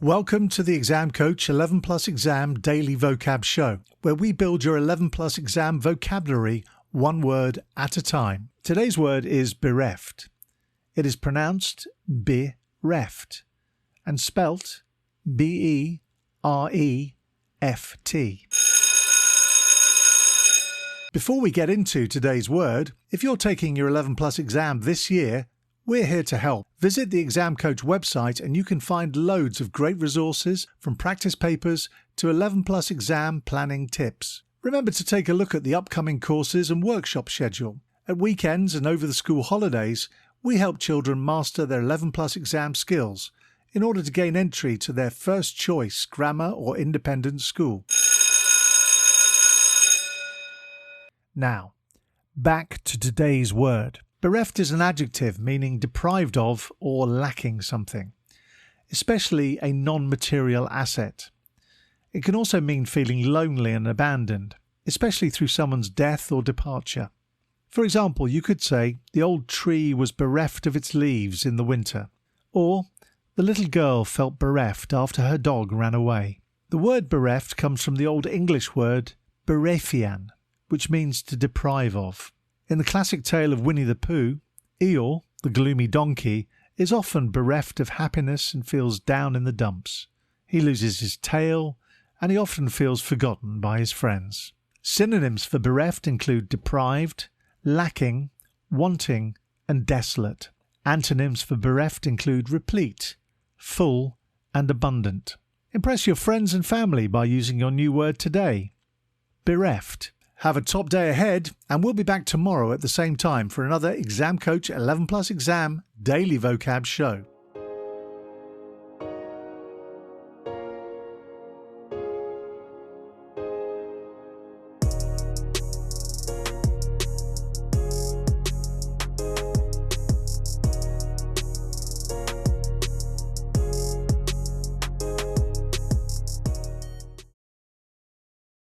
Welcome to the Exam Coach 11 Plus Exam Daily Vocab Show, where we build your 11 Plus Exam vocabulary one word at a time. Today's word is bereft. It is pronounced bereft and spelt B-E-R-E-F-T. Before we get into today's word, if you're taking your 11 Plus exam this year, we're here to help. Visit the Exam Coach website and you can find loads of great resources from practice papers to 11 Plus exam planning tips. Remember to take a look at the upcoming courses and workshop schedule. At weekends and over the school holidays, we help children master their 11 Plus exam skills in order to gain entry to their first choice grammar or independent school. Now, back to today's word. Bereft is an adjective meaning deprived of or lacking something, especially a non-material asset. It can also mean feeling lonely and abandoned, especially through someone's death or departure. For example, you could say, the old tree was bereft of its leaves in the winter, or the little girl felt bereft after her dog ran away. The word bereft comes from the Old English word berefian, which means to deprive of. In the classic tale of Winnie the Pooh, Eeyore, the gloomy donkey, is often bereft of happiness and feels down in the dumps. He loses his tail, and he often feels forgotten by his friends. Synonyms for bereft include deprived, lacking, wanting, and desolate. Antonyms for bereft include replete, full, and abundant. Impress your friends and family by using your new word today. Bereft. Have a top day ahead, and we'll be back tomorrow at the same time for another Exam Coach 11 Plus Exam Daily Vocab Show.